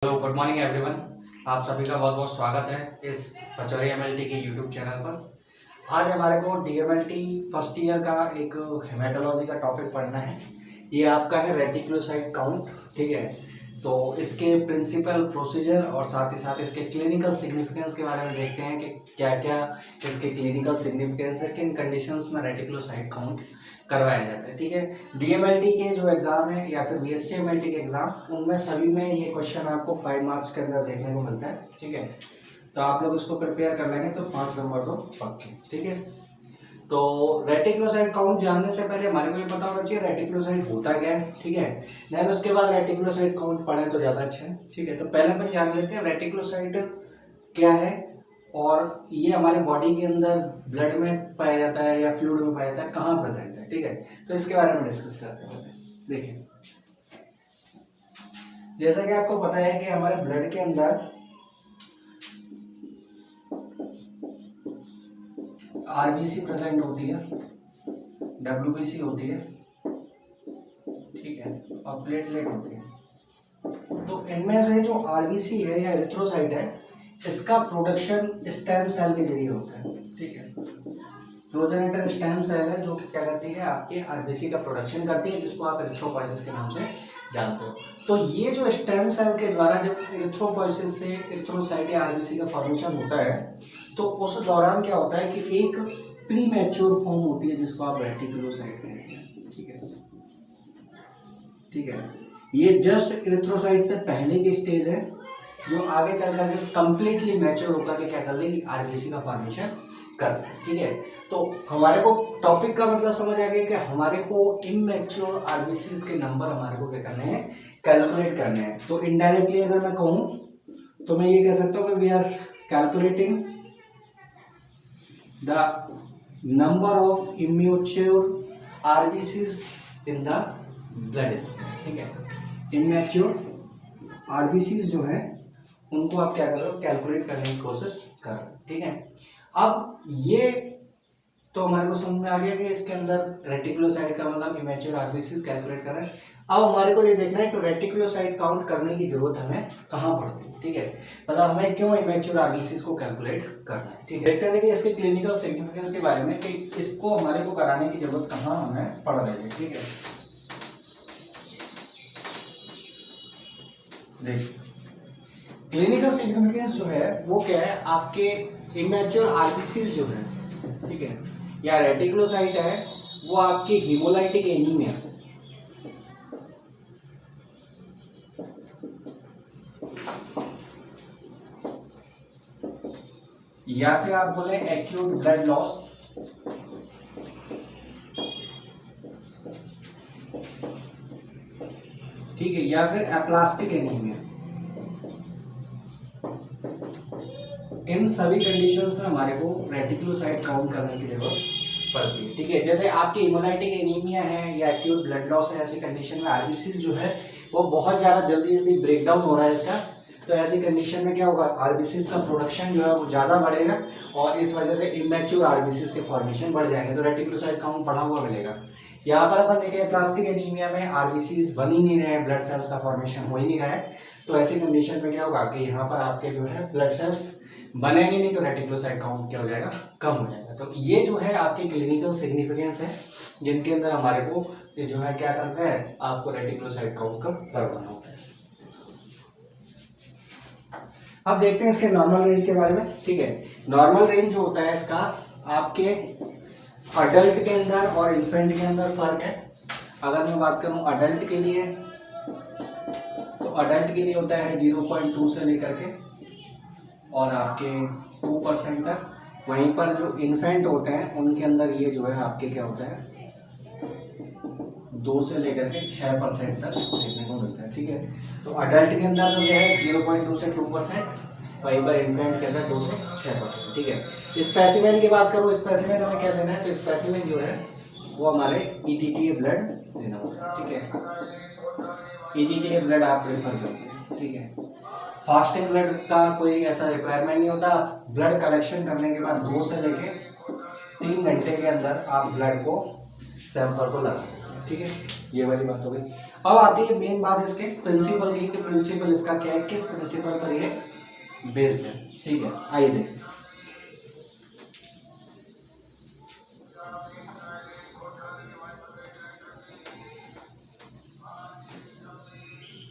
Hello good morning everyone. आप सभी का बहुत बहुत स्वागत है इस पचौरी एमएलटी के यूट्यूब चैनल पर। आज हमारे को डीएमएलटी फर्स्ट ईयर का एक हेमेटोलॉजी का टॉपिक पढ़ना है। ये आपका है रेटिकुलोसाइट काउंट, ठीक है। तो इसके प्रिंसिपल प्रोसीजर और साथ ही साथ इसके क्लिनिकल सिग्निफिकेंस के बारे में देखते हैं कि क्या क्या इसके क्लिनिकल सिग्निफिकेंस है, किन कंडीशंस में रेटिकुलोसाइट काउंट करवाया जाता है, ठीक है। डीएमएलटी के जो एग्जाम है या फिर बीएससी एमएलटी के एग्जाम, उनमें सभी में ये क्वेश्चन आपको 5 मार्क्स के अंदर देखने को मिलता है, ठीक है। तो आप लोग इसको प्रिपेयर कर लेंगे तो 5 नंबर तो पक्के, ठीक है। तो रेटिकुलोसाइट काउंट जानने से पहले हमारे को ये पता होना चाहिए रेटिकुलोसाइट होता क्या है, ठीक है। देन उसके बाद रेटिकुलोसाइट काउंट पढ़े तो ज़्यादा अच्छा है, ठीक है। तो पहले अपन जान लेते हैं रेटिकुलोसाइट क्या है और ये हमारे बॉडी के अंदर ब्लड में पाया जाता है या फ्लूइड में पाया जाता है, कहाँ प्रेजेंट है, ठीक है। तो इसके बारे में डिस्कस करते हैं। देखिए, जैसा कि आपको पता है कि हमारे ब्लड के अंदर आरबीसी प्रेजेंट होती है, डब्ल्यूबीसी होती है, ठीक है, और प्लेटलेट होती है। तो इनमें से जो आरबीसी है या एरिथ्रोसाइट है, इसका प्रोडक्शन स्टेम सेल के जरिए होता है, ठीक है। प्रोजेनिटर स्टेम सेल है जो कि क्या करती है, आपके आरबीसी का प्रोडक्शन करती है, जिसको आप एरिथ्रोपोइसिस के नाम से जानते हो। तो ये जो स्टेम सेल के द्वारा जब एरिथ्रोपोइसिस से एरिथ्रोसाइट या आरबीसी का फॉर्मेशन होता है, तो उस दौरान क्या होता है कि एक प्री मैच्योर फॉर्म होती है जिसको आप रेटिकुलोसाइट कहते हैं, ठीक है, ठीक है। ये जस्ट एरिथ्रोसाइट से पहले की स्टेज है जो आगे चल करके कंप्लीटली मैच्योर होकर के क्या कर लेगी, आरबीसी का फॉर्मेशन कर, ठीक है। तो हमारे को टॉपिक का मतलब समझ आ गया कि हमारे को इमैच्योर आरबीसीज के नंबर हमारे को क्या करने हैं, कैलकुलेट करने हैं। तो इनडायरेक्टली अगर मैं कहूँ तो मैं ये कह सकता हूँ कि we are calculating the number of immature RBCs in the blood space, ठीक है। इमैच्योर आरबीसीज जो है उनको आप क्या कर रहे हो, कैलकुलेट करने की कोशिश कर रहे हो, ठीक है। अब ये तो हमारे को समझ में आ गया कि इसके अंदर रेटिकुलोसाइट का मतलब इमैच्योर आरबीसीज कैलकुलेट कर रहे हैं। अब हमारे को ये देखना है कि रेटिकुलोसाइट काउंट करने की जरूरत हमें कहाँ पड़ती है, ठीक है। मतलब हमें क्यों इमैच्योर आरबीसीज को कैलकुलेट करना है, ठीक है। देखते हैं कि इसके क्लिनिकल सिग्निफिकेंस के बारे में कि इसको हमारे को कराने की जरूरत कहाँ हमें पड़ रही है, ठीक है। देखिए, क्लिनिकल सिग्निफिकेंस जो है वो क्या है, आपके इमैच्योर आरबीसीज जो है, ठीक है, या रेटिकुलोसाइट है, वो आपकी हीमोलाइटिक एनीमिया या फिर आप बोले एक्यूट ब्लड लॉस, ठीक है, या फिर एप्लास्टिक एनीमिया, इन सभी कंडीशंस में हमारे को रेटिकुलोसाइट काउंट करने की जरूरत पड़ती है, ठीक है। जैसे आपकी हीमोलाइटिक एनीमिया है या एक्यूट ब्लड लॉस है, ऐसी कंडीशन में आरबीसी जो है वो बहुत ज़्यादा जल्दी जल्दी ब्रेक डाउन हो रहा है इसका। तो ऐसी कंडीशन में क्या होगा, आरबीसी का प्रोडक्शन जो है वो ज़्यादा बढ़ेगा और इस वजह से इमैच्योर आरबीसी के फॉर्मेशन बढ़ जाएंगे, तो रेटिकुलोसाइट काउंट बढ़ा हुआ मिलेगा। यहाँ पर अपन देखें प्लास्टिक एनीमिया में आरबीसी बन ही नहीं रहे हैं, ब्लड सेल्स का फॉर्मेशन हो ही नहीं रहा है। तो ऐसी कंडीशन में क्या होगा कि यहाँ पर आपके जो है ब्लड सेल्स बनेंगे नहीं, तो रेटिकुलोसाइट काउंट क्या हो जाएगा, कम हो जाएगा। तो ये जो है आपकी क्लिनिकल सिग्निफिकेंस है जिनके अंदर हमारे को ये जो है क्या करना है, आपको रेटिकुलोसाइट काउंट का करवाना होता है। अब देखते हैं इसके नॉर्मल रेंज के बारे में, ठीक है। नॉर्मल रेंज जो होता है इसका आपके अडल्ट के अंदर और इन्फेंट के अंदर फर्क है। अगर मैं बात करूं अडल्ट के लिए, तो अडल्ट के लिए होता है 0.2 से लेकर के और आपके 2% तक। वहीं पर जो इन्फेंट होते हैं उनके अंदर ये जो है आपके क्या होता है, 2 से लेकर के 6% तक देखने को मिलता है, ठीक है। तो अडल्ट के अंदर जो है 0.2 से 2%, वहीं पर इन्फेंट के अंदर 2 से 6%, ठीक है। स्पेसिमेन की बात करूँ, स्पेसिमेन हमें क्या लेना है, तो स्पेसिमेन जो है वो हमारे ईटीटीए ब्लड लेना होगा, ठीक है। ईटीटीए ब्लड आप प्रेफर करिए, ठीक है। फास्टिंग ब्लड का कोई ऐसा रिक्वायरमेंट नहीं होता। ब्लड कलेक्शन करने के बाद 2 से लेके 3 घंटे के अंदर आप ब्लड को सैंपल को लगा सकते हैं, ठीक है। ये वाली बात हो गई। अब आती है मेन बात इसके प्रिंसिपल की, कि प्रिंसिपल इसका क्या है, किस प्रिंसिपल पर ये बेस्ड है। ठीक है, आइए देखें।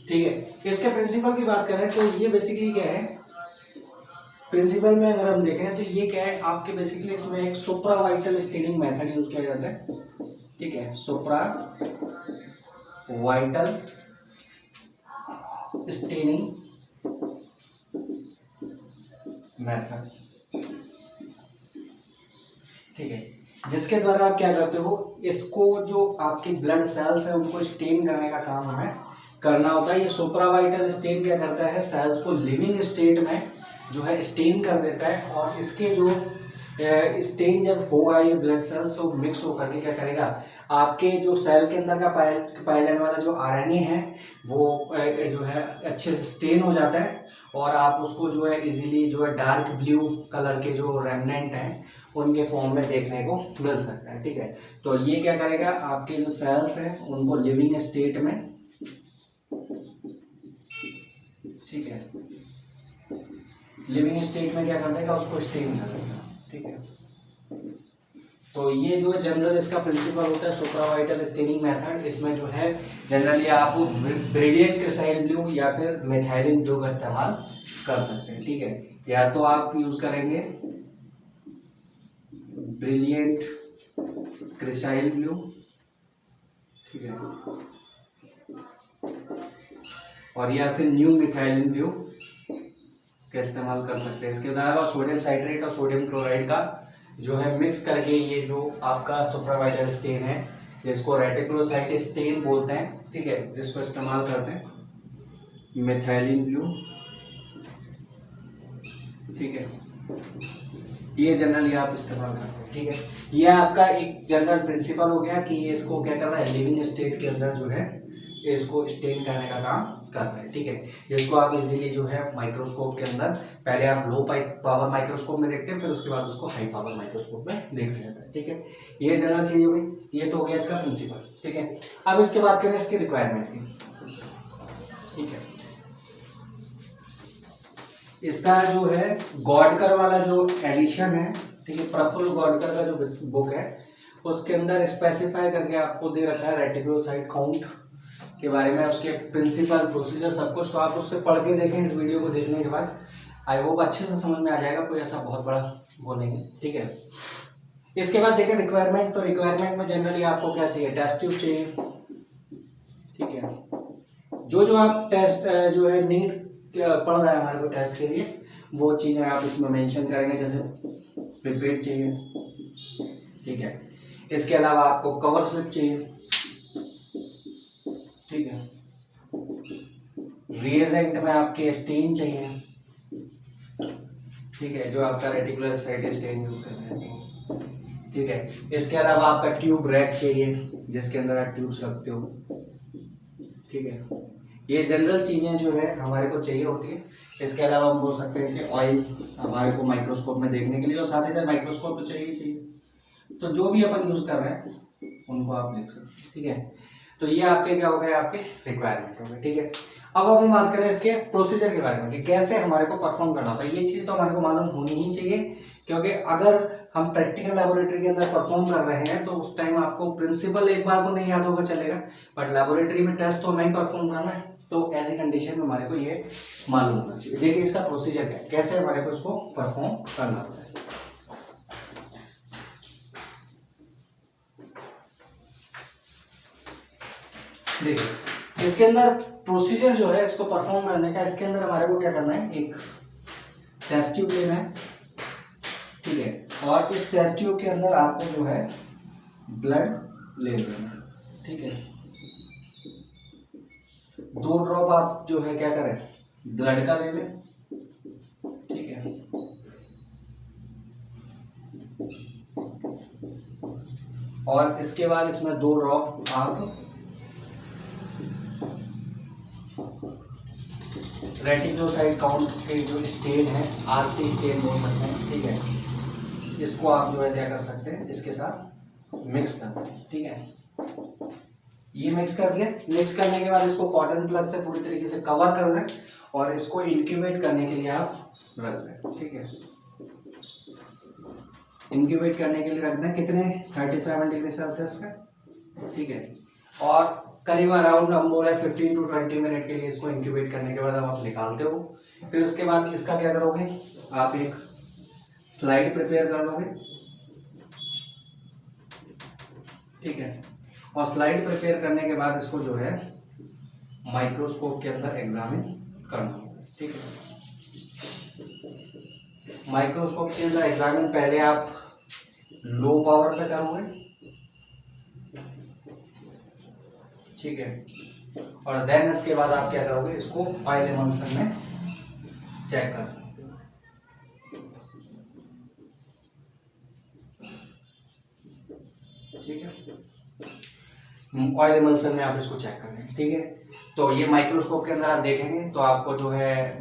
ठीक है, इसके प्रिंसिपल की बात करें तो ये बेसिकली क्या है, प्रिंसिपल में अगर हम देखें तो ये क्या है आपके, बेसिकली इसमें एक सुप्रावाइटल स्टेनिंग मेथड यूज किया जाता है। ठीक है, सुप्रावाइटल स्टेनिंग मेथड। ठीक है, जिसके द्वारा आप क्या करते हो, इसको जो आपकी ब्लड सेल्स है उनको स्टेन करने का काम हमें करना होता है। ये सुप्रावाइटल स्टेन क्या करता है, सेल्स को लिविंग स्टेट में जो है स्टेन कर देता है, और इसके जो स्टेन जब होगा ये ब्लड सेल्स तो मिक्स होकर के क्या करेगा, आपके जो सेल के अंदर का पाइलन वाला जो आरएनए है वो जो है अच्छे से स्टेन हो जाता है, और आप उसको जो है इजीली जो है डार्क ब्लू कलर के जो रेमनेंट हैं उनके फॉर्म में देखने को मिल सकता है। ठीक है, तो ये क्या करेगा, आपके जो सेल्स हैं उनको लिविंग स्टेट में, ठीक है, लिविंग स्टेट में क्या कर देगा, उसको स्टेन कर देगा। ठीक है, तो ये जो जनरल इसका प्रिंसिपल होता है सुप्रावाइटल स्टेनिंग मेथड। इसमें जो है जनरली आप ब्रिलियंट क्रिसाइल ब्लू या फिर मेथाइलिन ब्लू का इस्तेमाल कर सकते हैं। ठीक है, या तो आप यूज करेंगे ब्रिलियंट क्रिसाइल ब्लू, ठीक है, और या फिर न्यू मिथाइलिन ब्लू का इस्तेमाल कर सकते हैं। इसके अलावा सोडियम साइट्रेट और सोडियम क्लोराइड का जो है मिक्स करके ये जो आपका सुप्रावाइटल स्टेन है, जिसको रेटिकुलोसाइट स्टेन बोलते हैं, ठीक है, जिसको इस्तेमाल करते हैं मिथाइलिन ब्लू। ठीक है, ये जनरली आप इस्तेमाल करते हैं। ठीक है, ये आपका एक जनरल प्रिंसिपल हो गया कि ये इसको क्या कर रहा है, लिविंग स्टेट के अंदर जो है इसको स्टेन करने का काम करता है। ठीक है, जिसको आप इजीली जो है माइक्रोस्कोप के अंदर पहले आप लो पावर माइक्रोस्कोप में देखते हैं, फिर उसके बाद उसको हाई पावर माइक्रोस्कोप में देखा जाता है। ठीक है, ये जनरल चीज हो गई, ये तो हो गया इसका प्रिंसिपल। ठीक है, अब इसके बात करें इसकी रिक्वायरमेंट की। ठीक है, इसका जो है गॉडकर वाला जो एडिशन है, ठीक है, प्रफुल्ल गॉडकर का जो बुक है उसके अंदर स्पेसिफाई करके आपको दे रखा है रेटिकुलोसाइट काउंट के बारे में, उसके प्रिंसिपल प्रोसीजर सब कुछ, तो आप उससे पढ़ के देखें इस वीडियो को देखने के बाद, आई होप अच्छे से समझ में आ जाएगा, कोई ऐसा बहुत बड़ा वो नहीं है। ठीक है, इसके बाद देखें रिक्वायरमेंट, तो रिक्वायरमेंट में जनरली आपको क्या चाहिए, टेस्ट ट्यूब चाहिए। ठीक है, जो आप टेस्ट जो है नीड पढ़ रहा है हमारे को टेस्ट के लिए, वो चीज़ें आप इसमें मेंशन करेंगे, जैसे पिपेट चाहिए। ठीक है, इसके अलावा आपको कवर स्लिप चाहिए। ठीक है, रिएजेंट में आपके स्टेन चाहिए। ठीक है, जो आपका रेटिकुलोसाइट स्टेन यूज कर रहे हैं। ठीक है, इसके अलावा आपका ट्यूब रैक चाहिए जिसके अंदर आप ट्यूब्स रखते हो। ठीक है, ये जनरल चीजें जो है हमारे को चाहिए होती है। इसके अलावा हम बोल सकते हैं कि ऑयल हमारे को माइक्रोस्कोप में देखने के लिए, और साथ ही साथ माइक्रोस्कोप तो चाहिए। तो जो भी अपन यूज कर रहे हैं उनको आप लिख सकते हैं। ठीक है, तो ये आपके क्या हो गए, आपके रिक्वायरमेंट हो गए। ठीक है, अब हम बात करें इसके प्रोसीजर के बारे में कि कैसे हमारे को परफॉर्म करना होता है। ये चीज़ तो हमारे को मालूम होनी ही चाहिए, क्योंकि अगर हम प्रैक्टिकल लेबोरेटरी के अंदर परफॉर्म कर रहे हैं तो उस टाइम आपको प्रिंसिपल एक बार को नहीं याद होगा चलेगा, बट लेबोरेटरी में टेस्ट तो हमें परफॉर्म करना है, तो ऐसी कंडीशन में हमारे को ये मालूम होना चाहिए। देखिए इसका प्रोसीजर क्या है, कैसे हमारे को इसको परफॉर्म करना होता है। देखिए इसके अंदर प्रोसीजर जो है इसको परफॉर्म करने का, इसके अंदर हमारे को क्या करना है, एक टेस्ट ट्यूब लेना है। ठीक है, और इस टेस्ट ट्यूब के अंदर आपको जो है ब्लड ले लेना है। ठीक है, 2 ड्रॉप आप जो है क्या करें, ब्लड का ले लें। ठीक है, और इसके बाद इसमें 2 ड्रॉप आप रेटिकुलोसाइट काउंट के जो स्टेन है, आरसी स्टेन बोल सकते हैं। ठीक है, इसको आप जो है क्या कर सकते हैं, इसके साथ मिक्स कर दें। ठीक है, ये मिक्स कर दिया। मिक्स करने के बाद इसको कॉटन प्लग से पूरी तरीके से कवर कर दें और इसको इंक्यूबेट करने के लिए आप रख दें। ठीक है, इंक्यूबेट करने के लिए रख दें कितने 37 डिग्री सेल्सियस पे। ठीक है, और करीब अराउंड हम बोले 15 to 20 मिनट के लिए इसको इंक्यूबेट करने के बाद आप निकालते हो। फिर उसके बाद इसका क्या करोगे, आप एक स्लाइड प्रिपेयर कर लोगे। ठीक है, और स्लाइड प्रिपेयर करने के बाद इसको जो है माइक्रोस्कोप के अंदर एग्जामिन करना होगा। ठीक है, माइक्रोस्कोप के अंदर एग्जामिन पहले आप लो पावर पे करोगे। ठीक है, और देन इसके बाद आप क्या करोगे, इसको ऑयल एमल्सन में चेक कर सकते हो। ठीक है, ऑयल एमल्सन में आप इसको चेक कर लेंगे। ठीक है, तो ये माइक्रोस्कोप के अंदर आप देखेंगे तो आपको जो है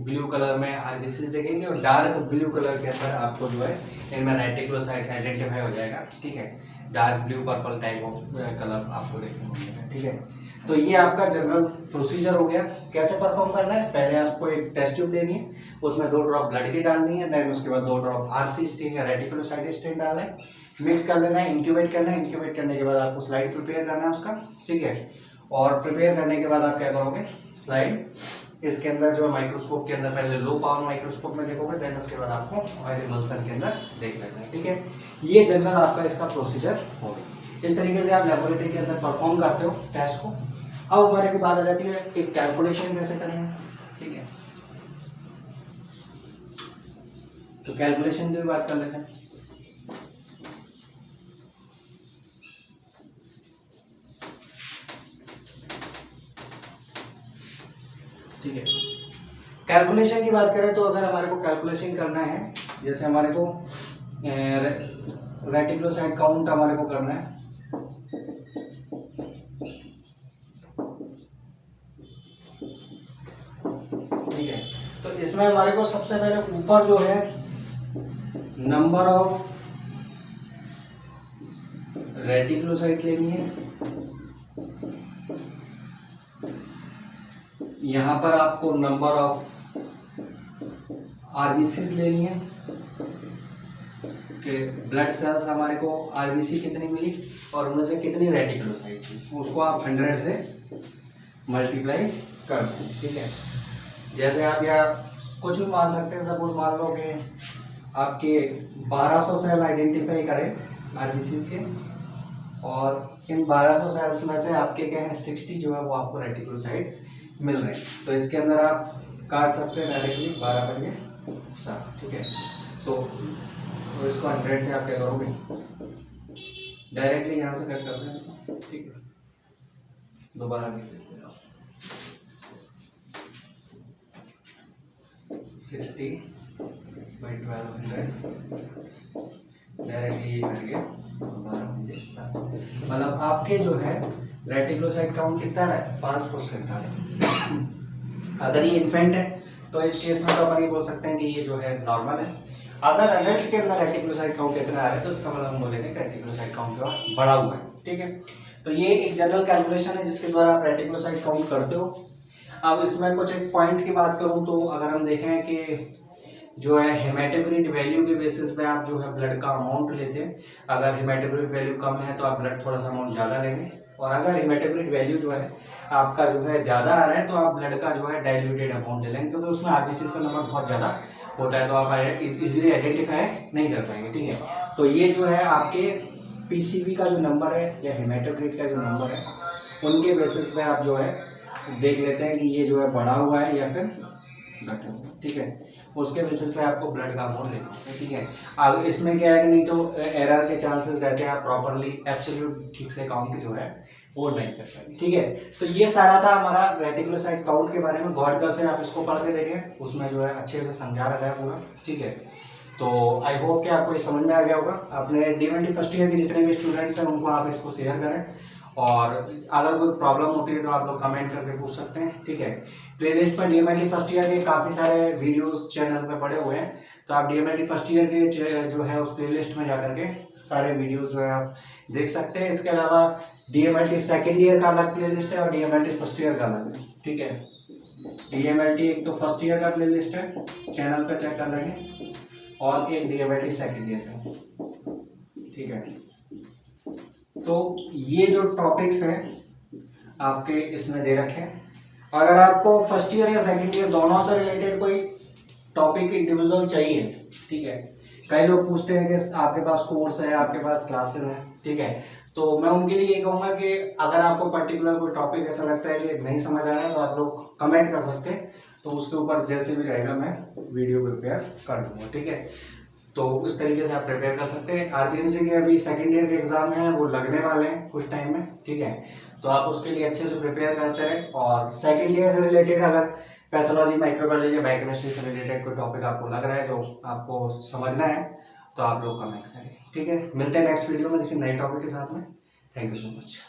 ब्लू कलर में आरबीसीज देखेंगे और डार्क ब्लू कलर के अंदर आपको जो है इनमें रेटिकुलोसाइट आइडेंटिफाई हो जाएगा। ठीक है, dark blue purple type of colour आपको देखने को मिलेगा। ठीक है, तो ये आपका जनरल प्रोसीजर हो गया। कैसे परफॉर्म करना है, पहले आपको एक टेस्ट ट्यूब लेनी है, उसमें 2 ड्रॉप ब्लड की डालनी है, देन उसके बाद 2 ड्रॉप आरसी स्टेन या रेटिकुलोसाइट स्टेन डालना है, मिक्स कर लेना है, इंक्यूबेट करना है। इंक्यूबेट करने के बाद आपको स्लाइड प्रिपेयर करना है उसका। ठीक है, और प्रिपेयर करने के बाद आप क्या करोगे, स्लाइड इसके अंदर जो माइक्रोस्कोप के अंदर पहले लो पावर माइक्रोस्कोप में देखोगे, देन उसके बाद आपको ऑयल एमल्सन के अंदर देख लेना है। ठीक है, ये जनरल आपका इसका प्रोसीजर होगा। इस तरीके से आप लेबोरेटरी के अंदर परफॉर्म करते हो टेस्ट को। अब हमारे की बात आ जाती है कि कैलकुलेशन कैसे करेंगे। ठीक है, तो कैलकुलेशन की भी बात कर लेते हैं। ठीक है, कैलकुलेशन की बात करें तो अगर हमारे को कैलकुलेशन करना है, जैसे हमारे को रेटिकुलोसाइट काउंट हमारे को करना है। ठीक है, तो इसमें हमारे को सबसे पहले ऊपर जो है नंबर ऑफ रेटिकुलोसाइट लेनी है, यहाँ पर आपको नंबर ऑफ आरबीसीज लेनी है कि ब्लड सेल्स हमारे को आरबीसी कितनी मिली और उनमें से कितनी रेटिकुलोसाइट थी, उसको आप 100 से मल्टीप्लाई कर दें। ठीक है, जैसे आप यहाँ कुछ भी मान सकते हैं। सपोज मान लो कि आपके 1200 सेल आइडेंटिफाई करें आरबीसीज के, और इन 1200 सेल्स में से आपके क्या है 60 जो है वो आपको रेटिकुलोसाइट मिल रहे हैं। तो इसके अंदर आप काट सकते हैं डायरेक्टली 12 पर ये 7। ठीक है, तो इसको 100 से आप क्या करोगे, डायरेक्टली यहाँ से कट करते हैं इसको। ठीक है, दोबारा लिख देते हैं 60/1200 डायरेक्टली ये करके 12 मतलब आपके जो है रेटिकुलोसाइट काउंट कितना है 5% आ रहा है। अगर ये इन्फेंट है तो इस केस में तो अपन ये बोल सकते हैं कि ये जो है नॉर्मल है। अगर एडल्ट के अंदर रेटिकुलोसाइट काउंट कितना आ रहा है तो इसका मतलब हम बोलेंगे रेटिकुलोसाइट काउंट जो है बढ़ा हुआ है। ठीक है, तो ये एक जनरल कैलकुलेशन है जिसके द्वारा आप रेटिकुलोसाइट काउंट करते हो। अब इसमें कुछ एक पॉइंट की बात करूं तो अगर हम देखें कि जो है हेमेटोक्रिट वैल्यू के बेसिस पे आप जो है ब्लड का अमाउंट लेते हैं। अगर हेमेटोक्रिट वैल्यू कम है तो आप ब्लड थोड़ा सा अमाउंट ज़्यादा लेंगे, और अगर हेमेटोक्रिट वैल्यू जो है आपका जो है ज़्यादा आ रहा है तो आप ब्लड का जो है डाइल्यूटेड अमाउंट ले लेंगे, क्योंकि उसमें आरबीसीज का नंबर बहुत ज़्यादा होता है तो आप इजीली आइडेंटिफाई नहीं कर पाएंगे। ठीक है, तो ये जो है आपके पीसीबी का जो नंबर है या हेमेटोक्रिट का जो नंबर है उनके बेसिस पे आप जो है देख लेते हैं कि ये जो है बढ़ा हुआ है या फिर घटा हुआ है। ठीक है, उसके बेसिस पे आपको ब्लड का अमाउंट लेना है। ठीक है, अब इसमें क्या है कि नहीं तो एरर के चांसेस रहते हैं, आप प्रॉपरली एब्सोल्यूट ठीक से काउंट जो है वो नहीं कर पाएंगे। ठीक है, तो ये सारा था हमारा रेटिकुलोसाइट काउंट के बारे में। गॉडकर से आप इसको पढ़ के देखें, उसमें जो है अच्छे से समझा रखा है पूरा। ठीक है, तो आई होप कि आपको ये समझ में आ गया होगा। अपने DMLT फर्स्ट ईयर के जितने भी स्टूडेंट्स हैं उनको आप इसको शेयर करें, और अगर कोई प्रॉब्लम होती है तो आप लोग कमेंट करके पूछ सकते हैं। ठीक है, प्लेलिस्ट पर DMLT फर्स्ट ईयर के काफ़ी सारे वीडियोस चैनल पे पड़े हुए हैं, तो आप DMLT फर्स्ट ईयर के जो है उस प्लेलिस्ट में जाकर के सारे वीडियोस जो है आप देख सकते हैं। इसके अलावा DMLT सेकेंड ईयर का अलग प्लेलिस्ट है और DMLT फर्स्ट ईयर का अलग है, ठीक है। DMLT एक तो फर्स्ट ईयर का प्लेलिस्ट है, चैनल पे चेक कर लेंगे, और एक DMLT सेकेंड ईयर का, ठीक है। तो ये जो टॉपिक्स हैं आपके इसमें दे रखे हैं। अगर आपको फर्स्ट ईयर या सेकेंड ईयर दोनों से रिलेटेड कोई टॉपिक इंडिविजुअल चाहिए, ठीक है, कई लोग पूछते हैं कि आपके पास कोर्स है, आपके पास क्लासेस हैं, ठीक है, तो मैं उनके लिए ये कहूँगा कि अगर आपको पर्टिकुलर कोई टॉपिक ऐसा लगता है कि नहीं समझ आ रहा है तो आप लोग कमेंट कर सकते हैं, तो उसके ऊपर जैसे भी रहेगा मैं वीडियो प्रिपेयर कर दूँगा, ठीक है। तो उस तरीके से आप प्रिपेयर कर सकते हैं। RPMC के अभी सेकेंड ईयर के एग्जाम हैं, वो लगने वाले हैं कुछ टाइम में, ठीक है, तो आप उसके लिए अच्छे से प्रिपेयर करते रहें। और सेकेंड ईयर से रिलेटेड अगर पैथोलॉजी, माइक्रोबायोलॉजी या बायोकेमिस्ट्री से रिलेटेड कोई टॉपिक आपको लग रहा है जो आपको समझना है तो आप लोग कमेंट करें, ठीक है। मिलते हैं नेक्स्ट वीडियो में किसी नए टॉपिक के साथ में। Thank you so much.